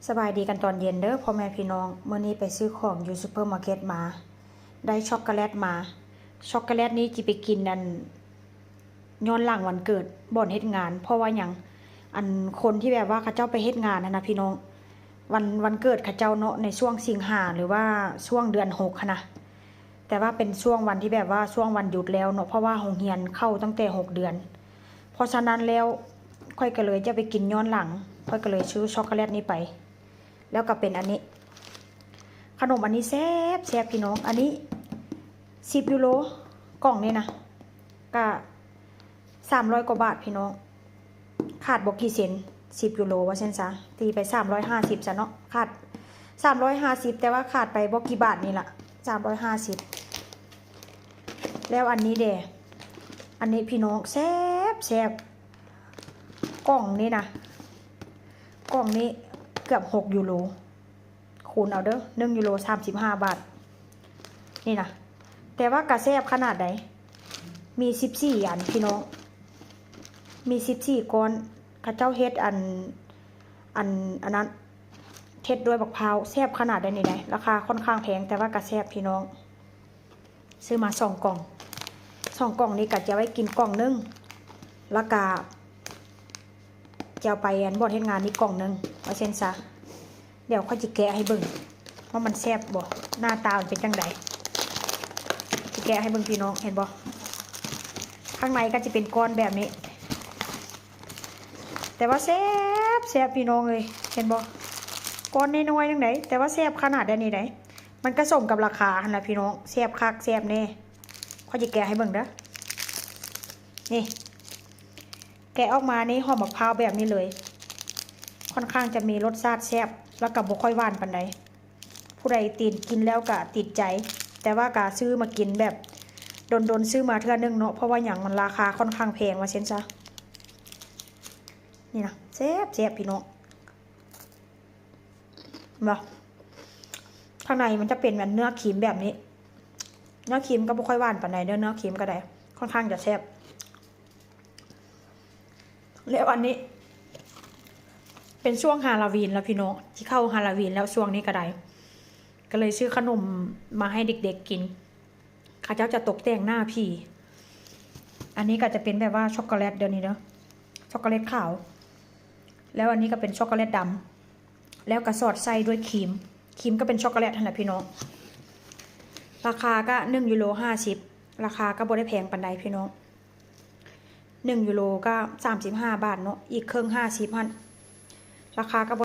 สบายดีกันตอนเย็นเด้อพ่อแม่พี่น้องเมื่อนี้ไปซื้อของอยู่ซูเปอร์มาร์เก็ตมาได้ช็อกโกแลตมาช็อกโกแลตนี้จิไปกินย้อนหลังวันเกิดบ่อนเฮ็ดงานเพราะว่าอย่างคนที่แบบว่าเขาเจ้าไปเฮ็ดงานนะพี่น้องวันเกิดเขาเจ้าเนาะในช่วงสิงหาหรือว่าช่วงเดือน6นะแต่ว่าเป็นช่วงวันที่แบบว่าช่วงวันหยุดแล้วเนาะเพราะว่าโรงเรียนเข้าตั้งแต่6เดือนเพราะฉะนั้นแล้วค่อยก็เลยจะไปกินย้อนหลังค่อยก็เลยซื้อช็อกโกแลตนี้ไปแล้วก็เป็นอันนี้ขนมอันนี้แซ่บพี่น้องอันนี้10 ยูโรกล่องนี่นะก็300 กว่าบาทพี่น้องขาดบอกกี่เซน10 ยูโรว่าเช่นซะตีไป350ซะเนาะขาด350แต่ว่าขาดไปบอกกี่บาทนี่ล่ะ350แล้วอันนี้เด้อันนี้พี่น้องแซ่บกล่องนี้นะกล่องนี้เกือบ6 ยูโรคูณเอาเด้อ1 ยูโร35 บาทนี่นะแต่ว่ากระแซบขนาดไหนมี14อันพี่น้องมี14ก้อนข้าเจ้าเฮ็ดอันนั้นเฮ็ดด้วยบักพร้าวแซ่บขนาดใดนี่ไหนราคาค่อนข้างแพงแต่ว่ากระแซบพี่น้องซื้อมา2 กล่อง2 กล่องนี้ก็จะไว้กินกล่องนึงแล้วก็จะเอาไปบ่อนเฮ็ดงานนี่กล่องนึงเอาเช่นซะเดี๋ยวค่อยจิแกะให้เบิ่งว่ามันแซ่บบ่หน้าตามันเป็นจังไดจิแกะให้เบิ่งพี่น้องเห็นบ่ข้างในก็จะเป็นก้อนแบบนี้แต่ว่าแซ่บพี่น้องเลยเห็นบ่ก้อนน้อยๆจังไดแต่ว่าแซ่บขนาดนี้ไดมันก็สมกับราคาหั่นล่ะพี่น้องแซ่บคักแซ่บแน่ค่อยจิแกะให้เบิ่งเด้อนี่แกะออกมานี่หอมมะพร้าวแบบนี้เลยค่อนข้างจะมีรสชาติแซ่บแล้วก็บ่ค่อยหวานปานใดผู้ใดติดกินแล้วก็ติดใจแต่ว่าก็ซื้อมากินแบบโดนซื้อมาเทื่อนึงเนาะเพราะว่าอย่างมันราคาค่อนข้างแพงว่าเช่นซะนี่นะแซ่บพี่น้องบ่ข้างในมันจะเป็นแบบเนื้อครีมแบบนี้เนื้อครีมก็บ่ค่อยหวานปานใดเนื้อครีมก็ได้ค่อนข้างจะแซ่บแล้วอันนี้เป็นช่วงฮาโลวีนแล้วพี่น้องที่เข้าฮาโลวีนแล้วช่วงนี้ก็ได้ก็เลยซื้อขนมมาให้เด็กๆกินข้าเจ้าจะตกแต่งหน้าพี่อันนี้ก็จะเป็นแบบว่าช็อกโกแลตเดี๋ยวนี้เนาะช็อกโกแลตขาวแล้วอันนี้ก็เป็นช็อกโกแลตดำแล้วก็สอดไส้ด้วยครีมก็เป็นช็อกโกแลตนั่นแหละพี่น้องราคาก็1 ยูโร50ราคาก็บ่ได้แพงปานใดพี่น้อง1 ยูโรก็35 บาทเนาะอีกครึ่ง50หั่นราคาก็